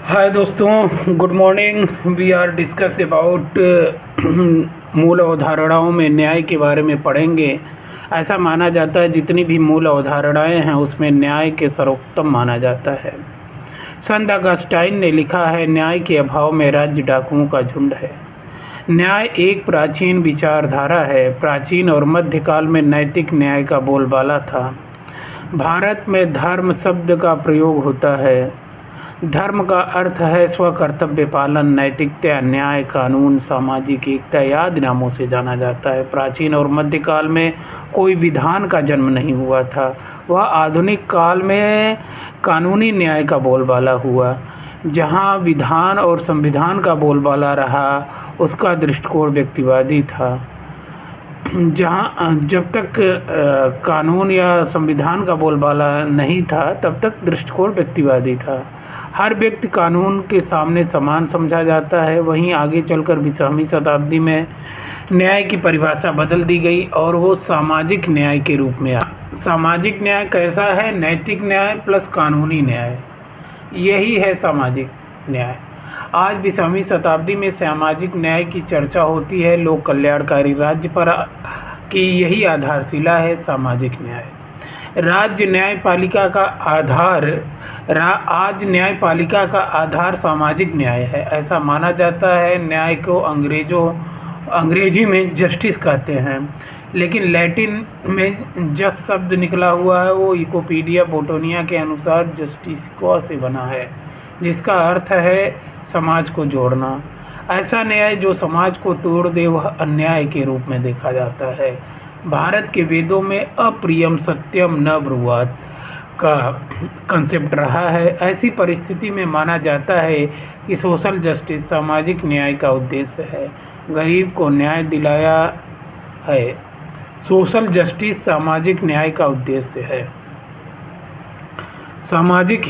हाय दोस्तों, good morning. We are discuss about मूल अवधारणाओं में न्याय के बारे में पढ़ेंगे। ऐसा माना जाता है जितनी भी मूल अवधारणाएं हैं उसमें न्याय के सर्वोत्तम माना जाता है। संत अगस्टाइन ने लिखा है, न्याय के अभाव में राज्य डाकुओं का झुंड है। न्याय एक प्राचीन विचारधारा है। प्राचीन और मध्यकाल में नैतिक न्याय का बोलबाला था। भारत में धर्म शब्द का प्रयोग होता है। धर्म का अर्थ है स्वकर्तव्य पालन, नैतिकता, न्याय, कानून, सामाजिक एकता आदि नामों से जाना जाता है। प्राचीन और मध्यकाल में कोई विधान का जन्म नहीं हुआ था। वह आधुनिक काल में कानूनी न्याय का बोलबाला हुआ। जहाँ विधान और संविधान का बोलबाला रहा उसका दृष्टिकोण व्यक्तिवादी था। जब तक कानून या संविधान का बोलबाला नहीं था तब तक दृष्टिकोण व्यक्तिवादी था। हर व्यक्ति कानून के सामने समान समझा जाता है। वहीं आगे चलकर 20वीं शताब्दी में न्याय की परिभाषा बदल दी गई और वो सामाजिक न्याय के रूप में आया। सामाजिक न्याय कैसा है? नैतिक न्याय प्लस कानूनी न्याय, यही है सामाजिक न्याय। आज 20वीं शताब्दी में सामाजिक न्याय की चर्चा होती है। लोक कल्याणकारी राज्य पर की यही आधारशिला है सामाजिक न्याय। राज्य न्यायपालिका का आधार आज न्यायपालिका का आधार सामाजिक न्याय है। ऐसा माना जाता है। न्याय को अंग्रेजी में जस्टिस कहते हैं, लेकिन लैटिन में जस शब्द निकला हुआ है। वो विकिपीडिया बोटोनिया के अनुसार जस्टिसको से बना है, जिसका अर्थ है समाज को जोड़ना। ऐसा न्याय जो समाज को तोड़ दे वह अन्याय के रूप में देखा जाता है। भारत के वेदों में अप्रियम सत्यम न ब्रुवात का कंसेप्ट रहा है। ऐसी परिस्थिति में माना जाता है कि सोशल जस्टिस सामाजिक न्याय का उद्देश्य है। गरीब को न्याय दिलाया है। सोशल जस्टिस सामाजिक न्याय का उद्देश्य है। सामाजिक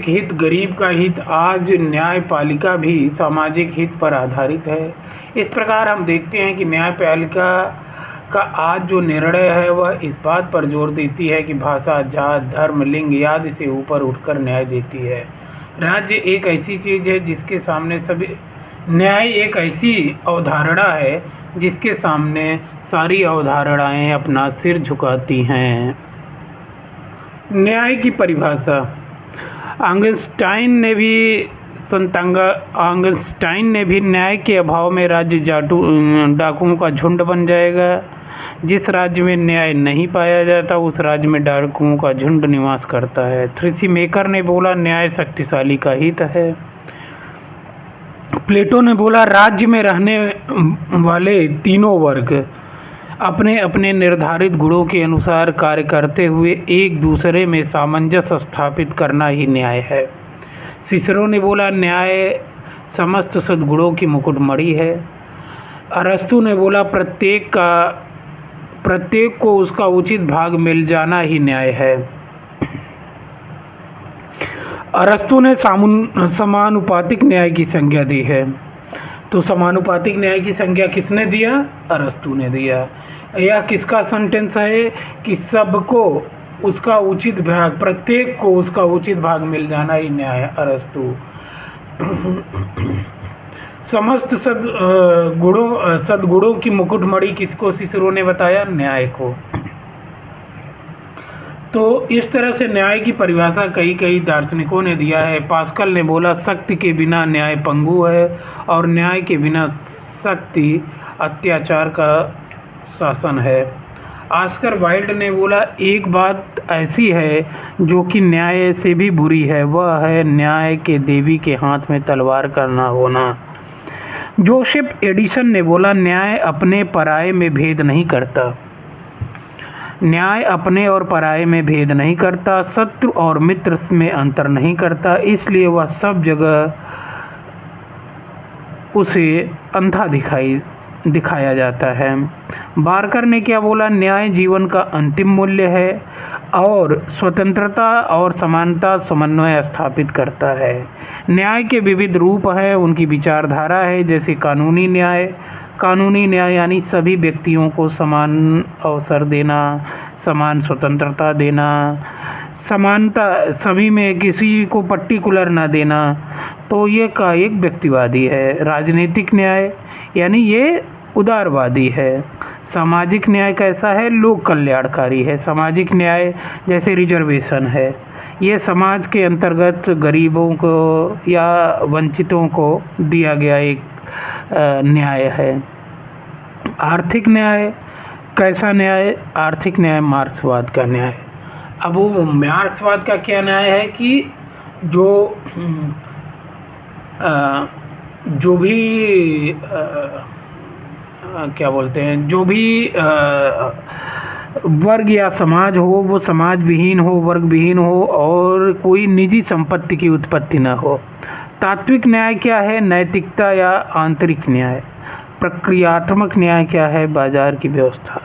हित, गरीब का हित। आज न्यायपालिका भी सामाजिक हित पर आधारित है। इस प्रकार हम देखते हैं कि न्यायपालिका का आज जो निर्णय है वह इस बात पर जोर देती है कि भाषा, जात, धर्म, लिंग आदि से ऊपर उठकर न्याय देती है। राज्य एक ऐसी चीज़ है जिसके सामने सभी न्याय एक ऐसी अवधारणा है जिसके सामने सारी अवधारणाएं अपना सिर झुकाती हैं। न्याय की परिभाषा आंगस्टाइन ने भी न्याय के अभाव में राज्य डाकुओं का झुंड बन जाएगा। जिस राज्य में न्याय नहीं पाया जाता उस राज्य में डाकुओं का झुंड निवास करता है। थ्रेसी मेकर ने बोला, न्याय शक्तिशाली का हित है। प्लेटो ने बोला, राज्य में रहने वाले तीनों वर्ग अपने अपने निर्धारित गुणों के अनुसार कार्य करते हुए एक दूसरे में सामंजस्य स्थापित करना ही न्याय है। सिसरो ने बोला, न्याय समस्त सद्गुणों की मुकुटमणि है। अरस्तु ने बोला, प्रत्येक को उसका उचित भाग मिल जाना ही न्याय है। अरस्तु ने समानुपातिक न्याय की संज्ञा दी है। तो समानुपातिक न्याय की संज्ञा किसने दिया? अरस्तु ने दिया। यह किसका सेंटेंस है कि सबको उसका उचित भाग, प्रत्येक को उसका उचित भाग मिल जाना ही न्याय है। अरस्तु। समस्त सद्गुणों की मुकुटमणि किसको सिसरो ने बताया? न्याय को। तो इस तरह से न्याय की परिभाषा कई दार्शनिकों ने दिया है। पास्कल ने बोला, शक्ति के बिना न्याय पंगु है और न्याय के बिना शक्ति अत्याचार का शासन है। ऑस्कर वाइल्ड ने बोला, एक बात ऐसी है जो कि न्याय से भी बुरी है, वह है न्याय के देवी के हाथ में तलवार का ना होना। जोसेफ एडिसन ने बोला, न्याय अपने पराये में भेद नहीं करता। न्याय अपने और पराये में भेद नहीं करता, शत्रु और मित्र में अंतर नहीं करता, इसलिए वह सब जगह उसे अंधा दिखाया जाता है। बार्कर ने क्या बोला? न्याय जीवन का अंतिम मूल्य है और स्वतंत्रता और समानता समन्वय स्थापित करता है। न्याय के विविध रूप हैं, उनकी विचारधारा है। जैसे कानूनी न्याय यानी सभी व्यक्तियों को समान अवसर देना, समान स्वतंत्रता देना, समानता सभी में, किसी को पर्टिकुलर ना देना, तो ये का एक व्यक्तिवादी है। राजनीतिक न्याय यानी ये उदारवादी है। सामाजिक न्याय कैसा है? लोक कल्याणकारी है। सामाजिक न्याय जैसे रिजर्वेशन है, ये समाज के अंतर्गत गरीबों को या वंचितों को दिया गया एक न्याय है। आर्थिक न्याय कैसा न्याय? आर्थिक न्याय मार्क्सवाद का न्याय। अब वो मार्क्सवाद का क्या न्याय है कि जो भी क्या बोलते हैं, जो भी वर्ग या समाज हो वो समाज विहीन हो, वर्ग विहीन हो और कोई निजी संपत्ति की उत्पत्ति न हो। तात्विक न्याय क्या है? नैतिकता या आंतरिक न्याय। प्रक्रियात्मक न्याय क्या है? बाजार की व्यवस्था।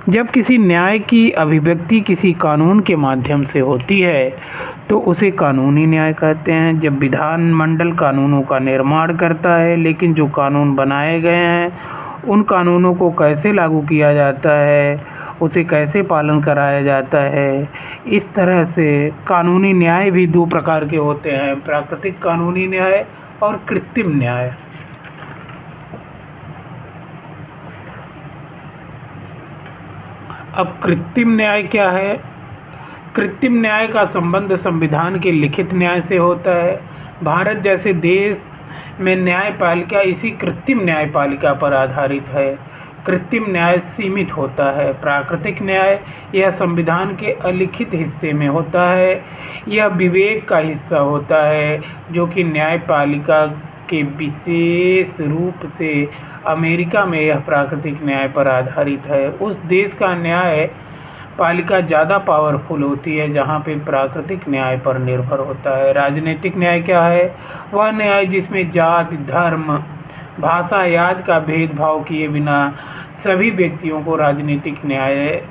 जब किसी न्याय की अभिव्यक्ति किसी कानून के माध्यम से होती है तो उसे कानूनी न्याय कहते हैं। जब विधानमंडल कानूनों का निर्माण करता है, लेकिन जो कानून बनाए गए हैं उन कानूनों को कैसे लागू किया जाता है, उसे कैसे पालन कराया जाता है, इस तरह से कानूनी न्याय भी दो प्रकार के होते हैं, प्राकृतिक कानूनी न्याय और कृत्रिम न्याय। अब कृत्रिम न्याय क्या है? कृत्रिम न्याय का संबंध संविधान के लिखित न्याय से होता है। भारत जैसे देश में न्यायपालिका इसी कृत्रिम न्यायपालिका पर आधारित है। कृत्रिम न्याय सीमित होता है। प्राकृतिक न्याय यह संविधान के अलिखित हिस्से में होता है। यह विवेक का हिस्सा होता है, जो कि न्यायपालिका के विशेष रूप से अमेरिका में यह प्राकृतिक न्याय पर आधारित है। उस देश का न्याय पालिका ज़्यादा पावरफुल होती है जहाँ पे प्राकृतिक न्याय पर निर्भर होता है। राजनीतिक न्याय क्या है? वह न्याय जिसमें जाति, धर्म, भाषा आदि का भेदभाव किए बिना सभी व्यक्तियों को राजनीतिक न्याय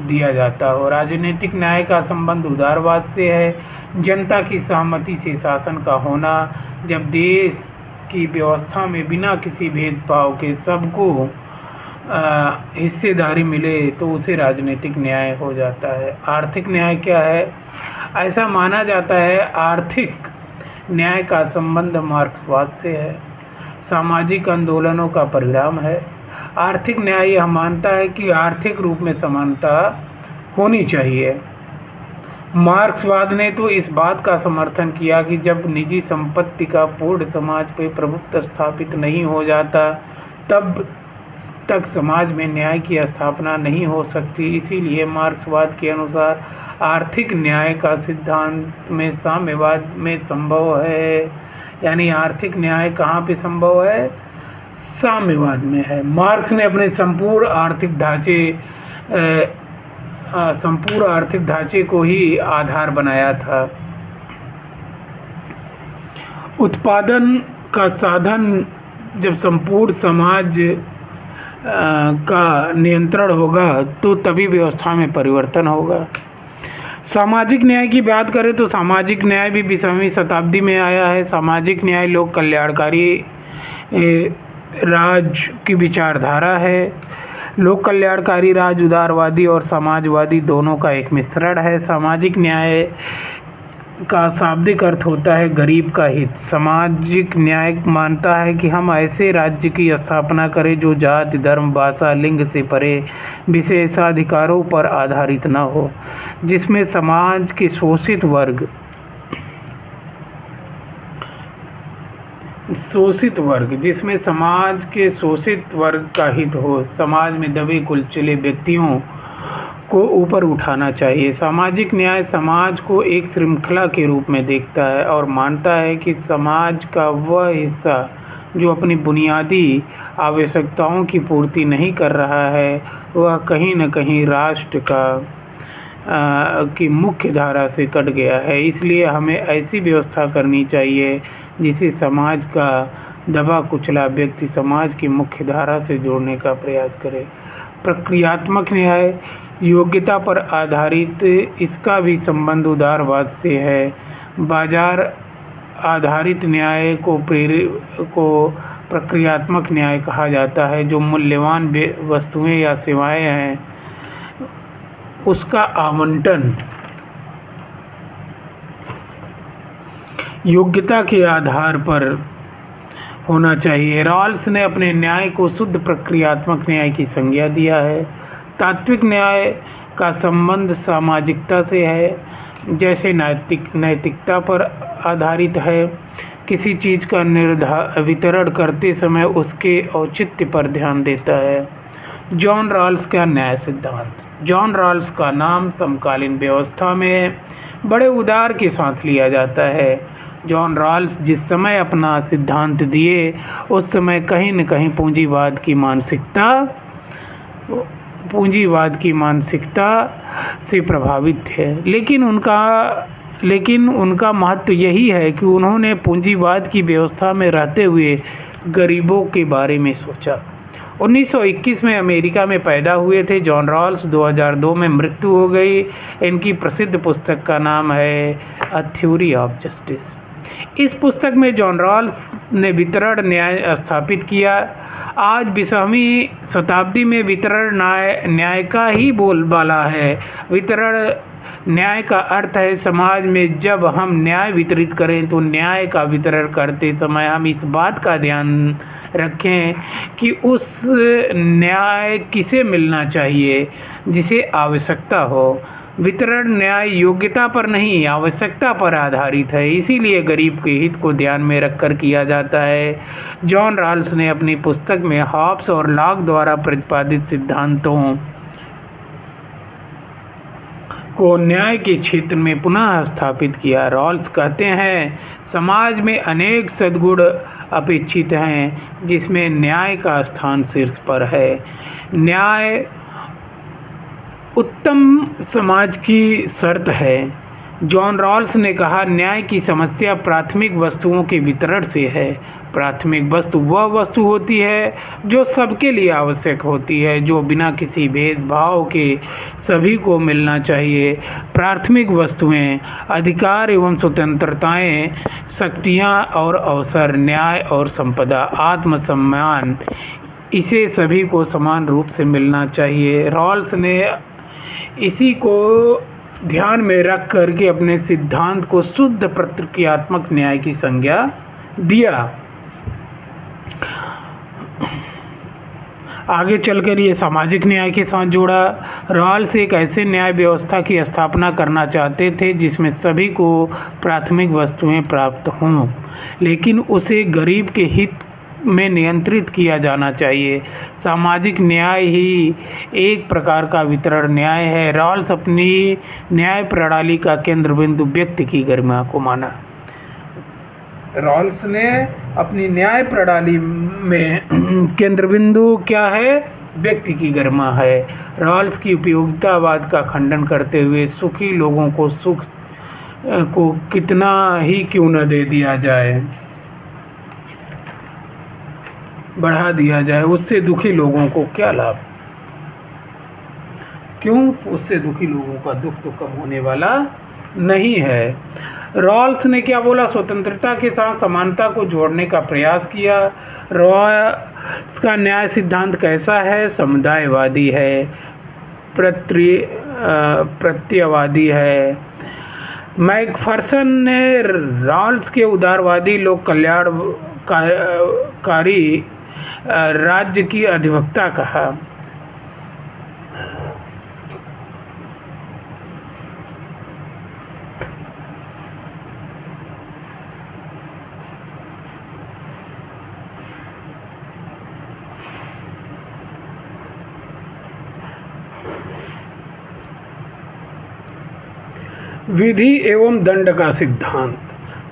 दिया जाता हो। राजनीतिक न्याय का संबंध उदारवाद से है। जनता की सहमति से शासन का होना। जब देश की व्यवस्था में बिना किसी भेदभाव के सबको हिस्सेदारी मिले तो उसे राजनीतिक न्याय हो जाता है। आर्थिक न्याय क्या है? ऐसा माना जाता है आर्थिक न्याय का संबंध मार्क्सवाद से है, सामाजिक आंदोलनों का परिणाम है। आर्थिक न्याय यह मानता है कि आर्थिक रूप में समानता होनी चाहिए। मार्क्सवाद ने तो इस बात का समर्थन किया कि जब निजी संपत्ति का पूर्ण समाज पर प्रभुत्व स्थापित नहीं हो जाता तब तक समाज में न्याय की स्थापना नहीं हो सकती। इसीलिए मार्क्सवाद के अनुसार आर्थिक न्याय का सिद्धांत में साम्यवाद में संभव है। यानी आर्थिक न्याय कहाँ पे संभव है? साम्यवाद में है। मार्क्स ने अपने संपूर्ण आर्थिक ढांचे को ही आधार बनाया था। उत्पादन का साधन जब संपूर्ण समाज का नियंत्रण होगा तो तभी व्यवस्था में परिवर्तन होगा। सामाजिक न्याय की बात करें तो सामाजिक न्याय भी 20वीं शताब्दी में आया है। सामाजिक न्याय लोक कल्याणकारी राज की विचारधारा है। लोक कल्याणकारी राज उदारवादी और समाजवादी दोनों का एक मिश्रण है। सामाजिक न्याय का शाब्दिक अर्थ होता है गरीब का हित। सामाजिक न्याय मानता है कि हम ऐसे राज्य की स्थापना करें जो जाति, धर्म, भाषा, लिंग से परे विशेषाधिकारों पर आधारित न हो, जिसमें समाज के शोषित वर्ग जिसमें समाज के शोषित वर्ग का हित हो। समाज में दबे कुचले व्यक्तियों को ऊपर उठाना चाहिए। सामाजिक न्याय समाज को एक श्रृंखला के रूप में देखता है और मानता है कि समाज का वह हिस्सा जो अपनी बुनियादी आवश्यकताओं की पूर्ति नहीं कर रहा है वह कहीं न कहीं राष्ट्र की मुख्य धारा से कट गया है। इसलिए हमें ऐसी व्यवस्था करनी चाहिए जिसे समाज का दबा कुचला व्यक्ति समाज की मुख्य धारा से जोड़ने का प्रयास करे। प्रक्रियात्मक न्याय योग्यता पर आधारित, इसका भी संबंध उदारवाद से है। बाजार आधारित न्याय को प्रक्रियात्मक न्याय कहा जाता है। जो मूल्यवान वस्तुएं या सेवाएं हैं उसका आवंटन योग्यता के आधार पर होना चाहिए। रॉल्स ने अपने न्याय को शुद्ध प्रक्रियात्मक न्याय की संज्ञा दिया है। तात्विक न्याय का संबंध सामाजिकता से है, जैसे नैतिकता पर आधारित है। किसी चीज़ का वितरण करते समय उसके औचित्य पर ध्यान देता है। जॉन रॉल्स का न्याय सिद्धांत। जॉन रॉल्स का नाम समकालीन व्यवस्था में बड़े उदार के साथ लिया जाता है। जॉन रॉल्स जिस समय अपना सिद्धांत दिए उस समय कहीं न कहीं पूंजीवाद की मानसिकता से प्रभावित थे, लेकिन उनका महत्व यही है कि उन्होंने पूंजीवाद की व्यवस्था में रहते हुए गरीबों के बारे में सोचा। 1921 में अमेरिका में पैदा हुए थे जॉन रॉल्स। 2002 में मृत्यु हो गई। इनकी प्रसिद्ध पुस्तक का नाम है अ थ्योरी ऑफ जस्टिस। इस पुस्तक में जॉन रॉल्स ने वितरण न्याय स्थापित किया। आज 20वीं शताब्दी में वितरण न्याय का ही बोलबाला है। वितरण न्याय का अर्थ है समाज में जब हम न्याय वितरित करें तो न्याय का वितरण करते समय हम इस बात का ध्यान रखें कि उस न्याय किसे मिलना चाहिए जिसे आवश्यकता हो। वितरण न्याय योग्यता पर नहीं, आवश्यकता पर आधारित है, इसीलिए गरीब के हित को ध्यान में रखकर किया जाता है। जॉन रॉल्स ने अपनी पुस्तक में हॉब्स और लॉक द्वारा प्रतिपादित सिद्धांतों को न्याय के क्षेत्र में पुनः स्थापित किया। रॉल्स कहते हैं, समाज में अनेक सद्गुण अपेक्षित हैं जिसमें न्याय का स्थान शीर्ष पर है। न्याय उत्तम समाज की शर्त है। जॉन रॉल्स ने कहा, न्याय की समस्या प्राथमिक वस्तुओं के वितरण से है। प्राथमिक वस्तु वह वस्तु होती है जो सबके लिए आवश्यक होती है, जो बिना किसी भेदभाव के सभी को मिलना चाहिए। प्राथमिक वस्तुएं अधिकार एवं स्वतंत्रताएं, शक्तियां और अवसर, न्याय और संपदा, आत्मसम्मान, इसे सभी को समान रूप से मिलना चाहिए। रॉल्स ने इसी को ध्यान में रख करके अपने सिद्धांत को शुद्ध प्रक्रियात्मक न्याय की संज्ञा दिया। आगे चलकर ये सामाजिक न्याय के साथ जोड़ा। रॉल्स एक ऐसे न्याय व्यवस्था की स्थापना करना चाहते थे जिसमें सभी को प्राथमिक वस्तुएं प्राप्त हों, लेकिन उसे गरीब के हित में नियंत्रित किया जाना चाहिए। सामाजिक न्याय ही एक प्रकार का वितरण न्याय है। रॉल्स अपनी न्याय प्रणाली का केंद्र बिंदु व्यक्ति की गरिमा को माना। रॉल्स ने अपनी न्याय प्रणाली में केंद्र बिंदु क्या है? व्यक्ति की गरिमा है। रॉल्स की उपयोगितावाद का खंडन करते हुए सुखी लोगों को सुख को कितना ही क्यों न दे दिया जाए, बढ़ा दिया जाए, उससे दुखी लोगों को क्या लाभ? क्यों? उससे दुखी लोगों का दुख तो कम होने वाला नहीं है। रॉल्स ने क्या बोला? स्वतंत्रता के साथ समानता को जोड़ने का प्रयास किया। रॉल्स का न्याय सिद्धांत कैसा है? समुदायवादी है, प्रत्ययवादी है। मैकफर्सन ने रॉल्स के उदारवादी लोक कल्याणकारी राज्य की अधिवक्ता कहा। विधि एवं दंड का सिद्धांत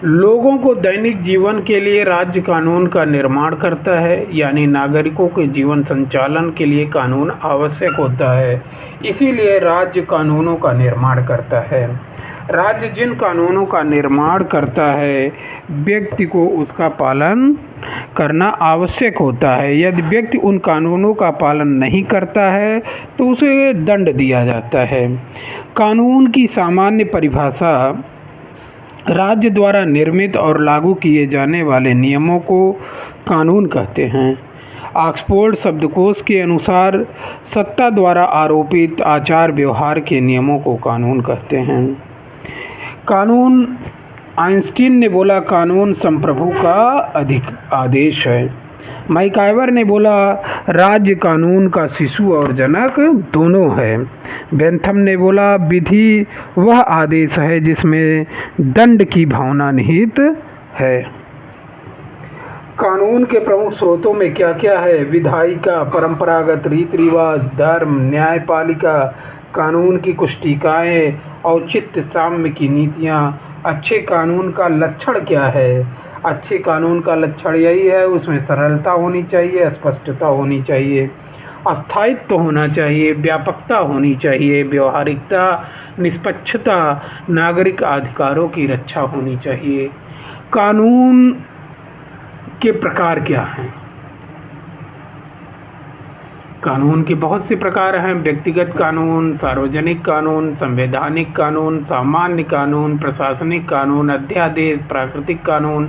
लोगों को दैनिक जीवन के लिए राज्य कानून का निर्माण करता है, यानी नागरिकों के जीवन संचालन के लिए कानून आवश्यक होता है। इसीलिए राज्य कानूनों का निर्माण करता है। राज्य जिन कानूनों का निर्माण करता है, व्यक्ति को उसका पालन करना आवश्यक होता है। यदि व्यक्ति उन कानूनों का पालन नहीं करता है तो उसे दंड दिया जाता है। कानून की सामान्य परिभाषा राज्य द्वारा निर्मित और लागू किए जाने वाले नियमों को कानून कहते हैं। ऑक्सफोर्ड शब्दकोश के अनुसार सत्ता द्वारा आरोपित आचार व्यवहार के नियमों को कानून कहते हैं। कानून आइंस्टीन ने बोला कानून संप्रभु का अधिक आदेश है। मैकाइवर ने बोला राज्य कानून का शिशु और जनक दोनों है। बेंथम ने बोला विधि वह आदेश है जिसमें दंड की भावना निहित है। कानून के प्रमुख स्रोतों में क्या क्या है? विधायिका, परंपरागत रीति रिवाज, धर्म, न्यायपालिका, कानून की कुछ टीकाएँ, औचित्य, साम्य की नीतियाँ। अच्छे कानून का लक्षण क्या है? अच्छे कानून का लक्षण यही है, उसमें सरलता होनी चाहिए, स्पष्टता होनी चाहिए, स्थायित्व होना चाहिए, व्यापकता होनी चाहिए, व्यवहारिकता, निष्पक्षता, नागरिक अधिकारों की रक्षा होनी चाहिए। कानून के प्रकार क्या हैं? कानून के बहुत से प्रकार हैं। व्यक्तिगत कानून, सार्वजनिक कानून, संवैधानिक कानून, सामान्य कानून, प्रशासनिक कानून, अध्यादेश, प्राकृतिक कानून,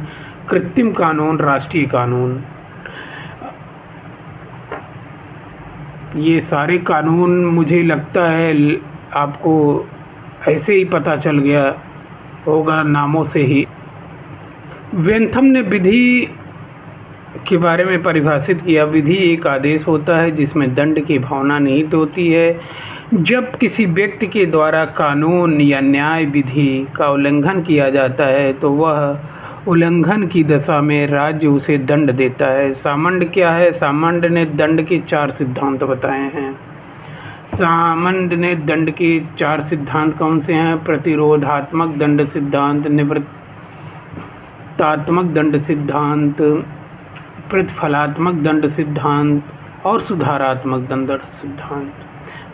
कृत्रिम कानून, राष्ट्रीय कानून। ये सारे कानून मुझे लगता है आपको ऐसे ही पता चल गया होगा नामों से ही। बेंथम ने विधि के बारे में परिभाषित किया। विधि एक आदेश होता है जिसमें दंड की भावना निहित होती है। जब किसी व्यक्ति के द्वारा कानून या न्याय विधि का उल्लंघन किया जाता है तो वह उल्लंघन की दशा में राज्य उसे दंड देता है। सामंड क्या है? सामंड ने दंड के 4 सिद्धांत बताए हैं। सामंड ने दंड के 4 सिद्धांत कौन से हैं? प्रतिरोधात्मक दंड सिद्धांत, निवृत्तात्मक दंड सिद्धांत, प्रतिफलात्मक दंड सिद्धांत और सुधारात्मक दंड सिद्धांत।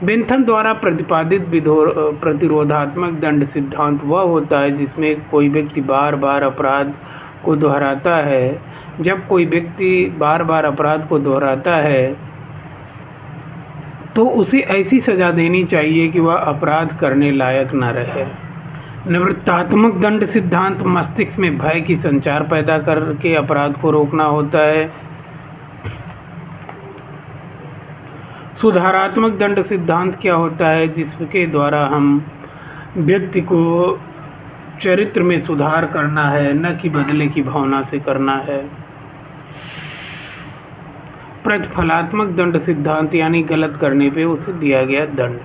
बेंथम द्वारा प्रतिपादित प्रतिरोधात्मक दंड सिद्धांत वह होता है जिसमें कोई व्यक्ति बार बार अपराध को दोहराता है। जब कोई व्यक्ति बार बार अपराध को दोहराता है तो उसे ऐसी सज़ा देनी चाहिए कि वह अपराध करने लायक न रहे। निवृत्तात्मक दंड सिद्धांत मस्तिष्क में भय की संचार पैदा करके अपराध को रोकना होता है। सुधारात्मक दंड सिद्धांत क्या होता है? जिसके द्वारा हम व्यक्ति को चरित्र में सुधार करना है, न कि बदले की भावना से करना है। प्रतिफलात्मक दंड सिद्धांत यानी गलत करने पे उसे दिया गया दंड।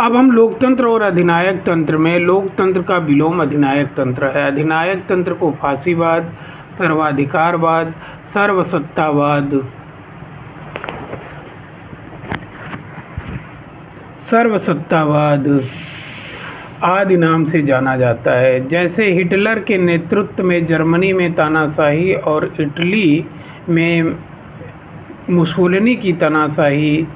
अब हम लोकतंत्र और अधिनायक तंत्र में, लोकतंत्र का विलोम अधिनायक तंत्र है। अधिनायक तंत्र को फांसीवाद, सर्वाधिकारवाद, सर्वसत्तावाद आदि नाम से जाना जाता है। जैसे हिटलर के नेतृत्व में जर्मनी में तानाशाही और इटली में मुसोलिनी की तानाशाही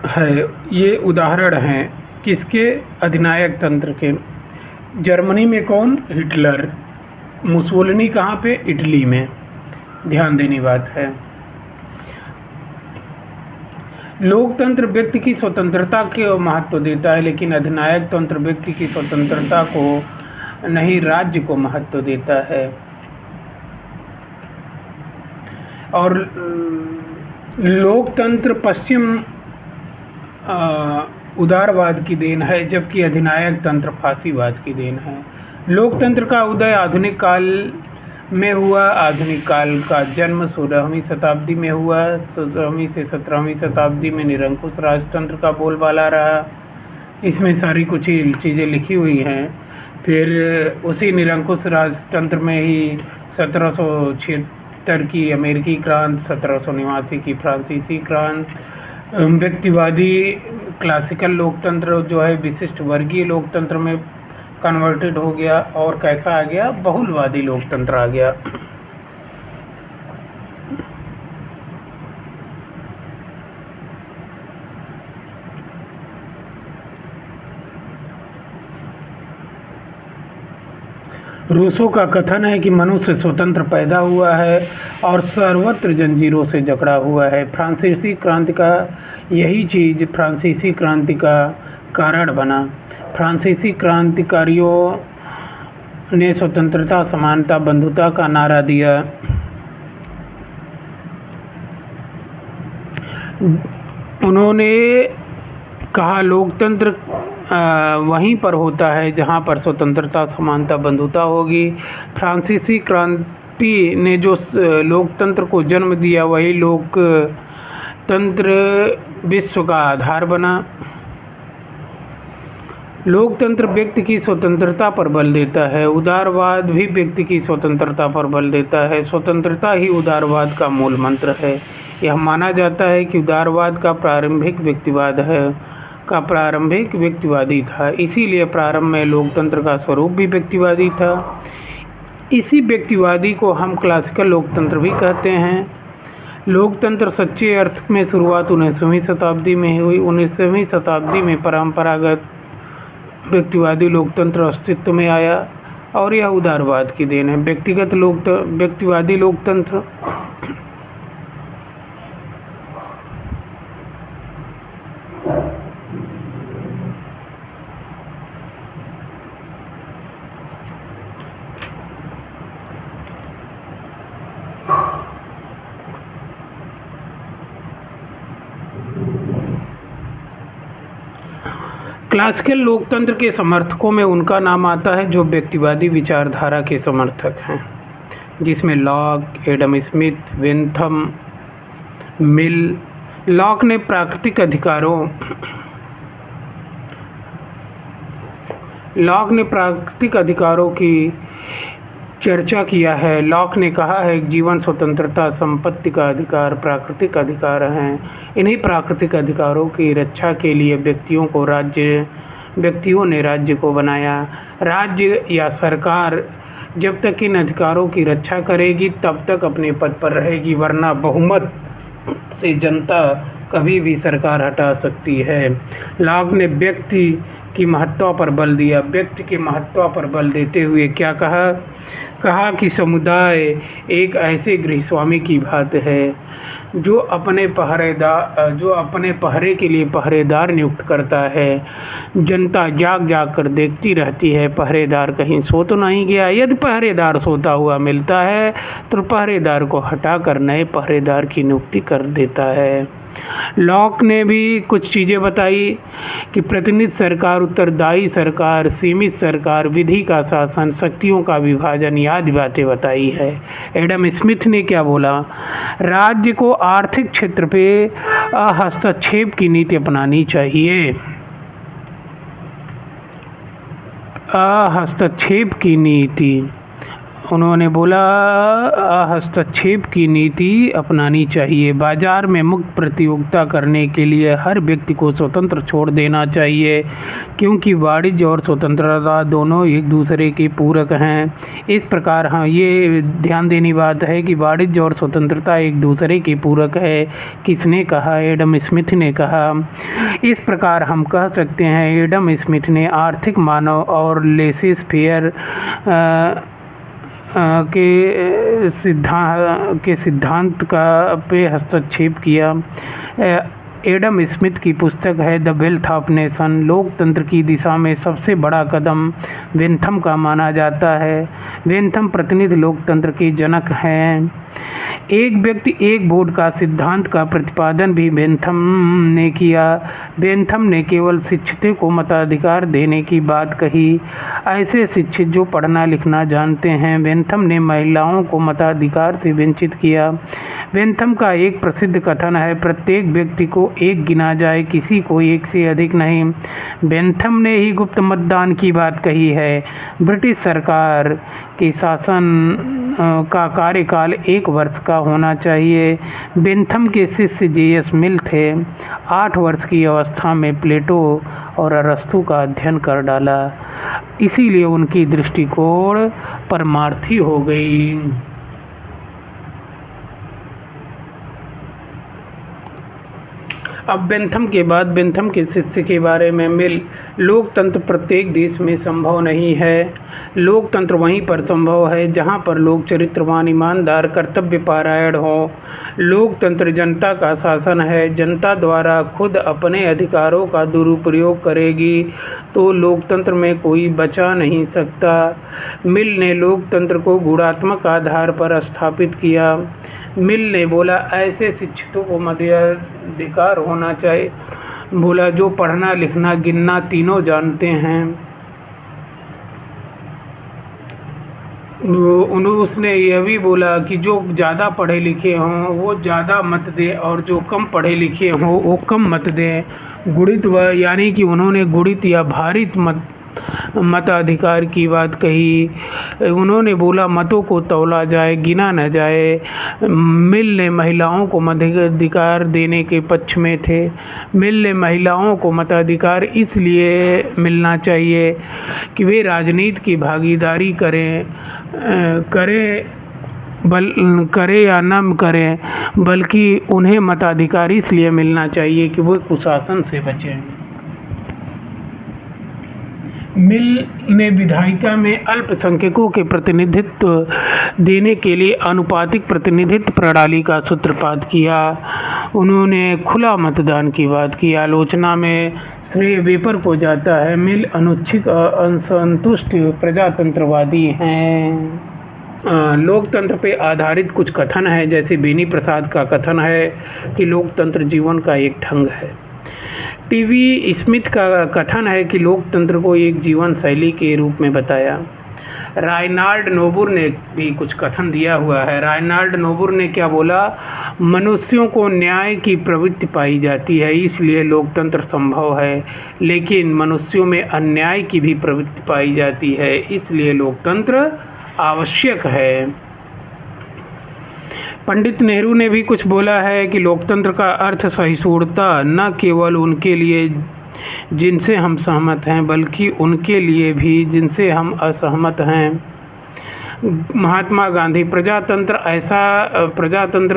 है। ये उदाहरण हैं किसके? अधिनायक तंत्र के। जर्मनी में कौन? हिटलर। मुसोलिनी कहाँ पे? इटली में। ध्यान देने बात है। लोकतंत्र व्यक्ति की स्वतंत्रता को महत्व देता है, लेकिन अधिनायक तंत्र व्यक्ति की स्वतंत्रता को नहीं, राज्य को महत्व देता है। और लोकतंत्र पश्चिम उदारवाद की देन है, जबकि अधिनायक तंत्र फांसीवाद की देन है। लोकतंत्र का उदय आधुनिक काल में हुआ। आधुनिक काल का जन्म 16वीं शताब्दी में हुआ। 16वीं से 17वीं शताब्दी में निरंकुश राजतंत्र का बोलबाला रहा। इसमें सारी कुछ चीज़ें लिखी हुई हैं। फिर उसी निरंकुश राजतंत्र में ही 1776 की अमेरिकी क्रांति, 1789 की फ्रांसीसी क्रांति, व्यक्तिवादी क्लासिकल लोकतंत्र जो है विशिष्ट वर्गीय लोकतंत्र में कन्वर्टेड हो गया, और कैसा आ गया? बहुलवादी लोकतंत्र आ गया। रूसो का कथन है कि मनुष्य स्वतंत्र पैदा हुआ है और सर्वत्र जंजीरों से जकड़ा हुआ है। फ्रांसीसी क्रांति का यही चीज़ फ्रांसीसी क्रांति का कारण बना। फ्रांसीसी क्रांतिकारियों ने स्वतंत्रता, समानता, बंधुता का नारा दिया। उन्होंने कहा लोकतंत्र वहीं पर होता है जहां पर स्वतंत्रता, समानता, बंधुता होगी। फ्रांसीसी क्रांति ने जो लोकतंत्र को जन्म दिया वही लोकतंत्र विश्व का आधार बना। लोकतंत्र व्यक्ति की स्वतंत्रता पर बल देता है, उदारवाद भी व्यक्ति की स्वतंत्रता पर बल देता है। स्वतंत्रता ही उदारवाद का मूल मंत्र है। यह माना जाता है कि उदारवाद का प्रारंभिक व्यक्तिवादी था, इसीलिए प्रारंभ में लोकतंत्र का स्वरूप भी व्यक्तिवादी था। इसी व्यक्तिवादी को हम क्लासिकल लोकतंत्र भी कहते हैं। लोकतंत्र सच्चे अर्थ में शुरुआत 19वीं शताब्दी में हुई। 19वीं शताब्दी में परंपरागत व्यक्तिवादी लोकतंत्र अस्तित्व में आया और यह उदारवाद की देन है। व्यक्तिवादी लोकतंत्र क्लासिकल लोकतंत्र के समर्थकों में उनका नाम आता है जो व्यक्तिवादी विचारधारा के समर्थक हैं, जिसमें लॉक, एडम स्मिथ, बेंथम, मिल। लॉक ने प्राकृतिक अधिकारों की चर्चा किया है। लॉक ने कहा है कि जीवन, स्वतंत्रता, संपत्ति का अधिकार प्राकृतिक अधिकार हैं। इन्हीं प्राकृतिक अधिकारों की रक्षा के लिए व्यक्तियों ने राज्य को बनाया। राज्य या सरकार जब तक इन अधिकारों की रक्षा करेगी तब तक अपने पद पर रहेगी, वरना बहुमत से जनता कभी भी सरकार हटा सकती है। लॉक ने व्यक्ति की महत्ता पर बल दिया। व्यक्ति के महत्व पर बल देते हुए क्या कहा कि समुदाय एक ऐसे गृहस्वामी की बात है जो अपने पहरे के लिए पहरेदार नियुक्त करता है। जनता जाग कर देखती रहती है, पहरेदार कहीं सो तो नहीं गया। यदि पहरेदार सोता हुआ मिलता है तो पहरेदार को हटाकर नए पहरेदार की नियुक्ति कर देता है। लॉक ने भी कुछ चीज़ें बताई कि प्रतिनिधि सरकार, उत्तरदायी सरकार, सीमित सरकार, विधि का शासन, शक्तियों का विभाजन, आदि बातें बताई है। एडम स्मिथ ने क्या बोला? राज्य को आर्थिक क्षेत्र पे हस्तक्षेप की नीति अपनानी चाहिए। हस्तक्षेप की नीति, उन्होंने बोला हस्तक्षेप की नीति अपनानी चाहिए। बाजार में मुक्त प्रतियोगिता करने के लिए हर व्यक्ति को स्वतंत्र छोड़ देना चाहिए, क्योंकि वाणिज्य और स्वतंत्रता दोनों एक दूसरे के पूरक हैं। इस प्रकार ये ध्यान देने बात है कि वाणिज्य और स्वतंत्रता एक दूसरे के पूरक है। किसने कहा? एडम स्मिथ ने कहा। इस प्रकार हम कह सकते हैं एडम स्मिथ ने आर्थिक, मानव और लेसेस फेयर के सिद्धांत पे हस्तक्षेप किया। एडम स्मिथ की पुस्तक है द वेल्थ ऑफ नेशन। लोकतंत्र की दिशा में सबसे बड़ा कदम बेंथम का माना जाता है। बेंथम प्रतिनिधि लोकतंत्र के जनक हैं। एक व्यक्ति एक वोट का सिद्धांत का प्रतिपादन भी बेंथम ने किया। बेंथम ने केवल शिक्षितों को मताधिकार देने की बात कही, ऐसे शिक्षित जो पढ़ना लिखना जानते हैं। बेंथम ने महिलाओं को मताधिकार से वंचित किया। बेंथम का एक प्रसिद्ध कथन है, प्रत्येक व्यक्ति को एक गिना जाए, किसी को एक से अधिक नहीं। बेंथम ने ही गुप्त मतदान की बात कही है। ब्रिटिश सरकार के शासन का कार्यकाल 1 वर्ष का होना चाहिए। बेंथम के शिष्य जे.एस. मिल थे। 8 वर्ष की अवस्था में प्लेटो और अरस्तु का अध्ययन कर डाला, इसीलिए उनकी दृष्टिकोण परमार्थी हो गई। अब बेंथम के बाद बेंथम के शिष्य के बारे में मिल। लोकतंत्र प्रत्येक देश में संभव नहीं है। लोकतंत्र वहीं पर संभव है जहां पर लोग चरित्रवान, ईमानदार, कर्तव्यपरायण हो। लोकतंत्र जनता का शासन है। जनता द्वारा खुद अपने अधिकारों का दुरुपयोग करेगी तो लोकतंत्र में कोई बचा नहीं सकता। मिल ने लोकतंत्र को गुणात्मक आधार पर स्थापित किया। मिल ने बोला ऐसे शिक्षितों को मताधिकार होना चाहिए। बोला जो पढ़ना लिखना गिनना तीनों जानते हैं। उसने यह भी बोला कि जो ज़्यादा पढ़े लिखे हों वो ज़्यादा मत दे और जो कम पढ़े लिखे हों वो कम मत दें। गुणित व यानी कि उन्होंने गुणित या भारित मताधिकार की बात कही। उन्होंने बोला मतों को तौला जाए गिना न जाए। मिल ने महिलाओं को मताधिकार देने के पक्ष में थे। मिल ने महिलाओं को मताधिकार इसलिए मिलना चाहिए कि वे राजनीति की भागीदारी करें या न करें, बल्कि उन्हें मताधिकार इसलिए मिलना चाहिए कि वो कुशासन से बचें। मिल ने विधायिका में अल्पसंख्यकों के प्रतिनिधित्व देने के लिए अनुपातिक प्रतिनिधित्व प्रणाली का सूत्रपात किया। उन्होंने खुला मतदान की बात की। आलोचना में श्रेय वेपर को जाता है। मिल अनुच्छिक असंतुष्ट प्रजातंत्रवादी हैं। लोकतंत्र पे आधारित कुछ कथन है, जैसे बेनी प्रसाद का कथन है कि लोकतंत्र जीवन का एक ढंग है। टीवी स्मिथ का कथन है कि लोकतंत्र को एक जीवन शैली के रूप में बताया। रायनाल्ड नोबुर ने भी कुछ कथन दिया हुआ है। रायनाल्ड नोबुर ने क्या बोला? मनुष्यों को न्याय की प्रवृत्ति पाई जाती है इसलिए लोकतंत्र संभव है, लेकिन मनुष्यों में अन्याय की भी प्रवृत्ति पाई जाती है इसलिए लोकतंत्र आवश्यक है। पंडित नेहरू ने भी कुछ बोला है कि लोकतंत्र का अर्थ सहिष्णुता न केवल उनके लिए जिनसे हम सहमत हैं, बल्कि उनके लिए भी जिनसे हम असहमत हैं। महात्मा गांधी प्रजातंत्र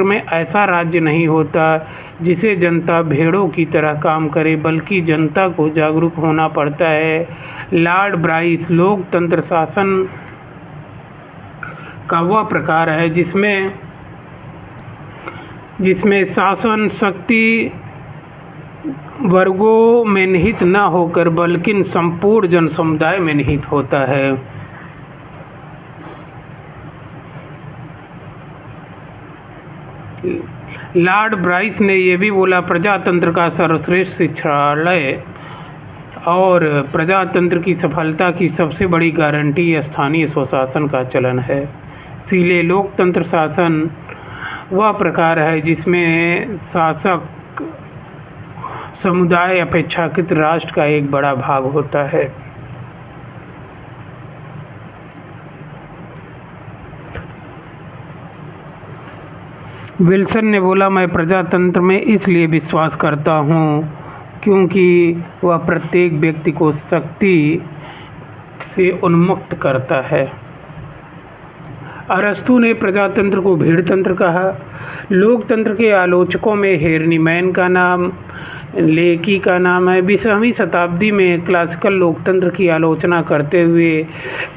में ऐसा राज्य नहीं होता जिसे जनता भेड़ों की तरह काम करे, बल्कि जनता को जागरूक होना पड़ता है। लॉर्ड ब्राइस लोकतंत्र शासन का वह प्रकार है जिसमें शासन शक्ति वर्गों में निहित न होकर बल्कि संपूर्ण जन समुदाय में निहित होता है। लॉर्ड ब्राइस ने यह भी बोला, प्रजातंत्र का सर्वश्रेष्ठ शिक्षालय और प्रजातंत्र की सफलता की सबसे बड़ी गारंटी स्थानीय स्वशासन का चलन है। इसीलिए लोकतंत्र शासन वह प्रकार है जिसमें शासक समुदाय अपेक्षाकृत राष्ट्र का एक बड़ा भाग होता है। विल्सन ने बोला, मैं प्रजातंत्र में इसलिए विश्वास करता हूँ क्योंकि वह प्रत्येक व्यक्ति को शक्ति से उन्मुक्त करता है। अरस्तु ने प्रजातंत्र को भीड़तंत्र कहा। लोकतंत्र के आलोचकों में हेर्निमैन का नाम, लेकी का नाम है। 20वीं शताब्दी में क्लासिकल लोकतंत्र की आलोचना करते हुए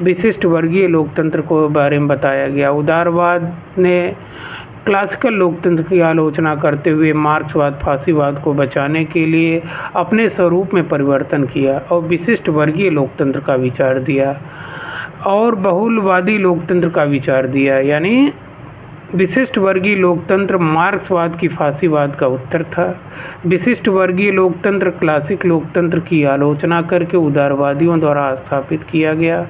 विशिष्ट वर्गीय लोकतंत्र को बारे में बताया गया। उदारवाद ने क्लासिकल लोकतंत्र की आलोचना करते हुए मार्क्सवाद फासीवाद को बचाने के लिए अपने स्वरूप में परिवर्तन किया और विशिष्ट वर्गीय लोकतंत्र का विचार दिया और बहुलवादी लोकतंत्र का विचार दिया। यानी विशिष्ट वर्गीय लोकतंत्र मार्क्सवाद की फासीवाद का उत्तर था। विशिष्ट वर्गीय लोकतंत्र क्लासिक लोकतंत्र की आलोचना करके उदारवादियों द्वारा स्थापित किया गया।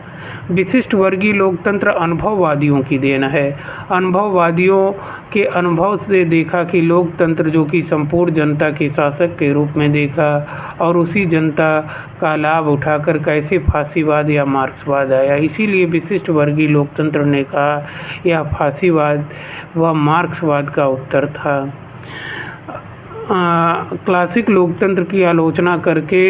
विशिष्ट वर्गीय लोकतंत्र अनुभववादियों की देन है। अनुभववादियों के अनुभव से देखा कि लोकतंत्र जो कि संपूर्ण जनता के शासक के रूप में देखा और उसी जनता का लाभ उठाकर कैसे फासीवाद या मार्क्सवाद आया। इसीलिए विशिष्ट वर्गीय लोकतंत्र ने कहा यह फासीवाद व मार्क्सवाद का उत्तर था। क्लासिक लोकतंत्र की आलोचना करके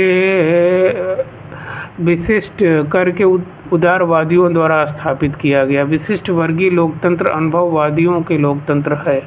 विशिष्ट करके उदारवादियों द्वारा स्थापित किया गया। विशिष्ट वर्गीय लोकतंत्र अनुभववादियों के लोकतंत्र है।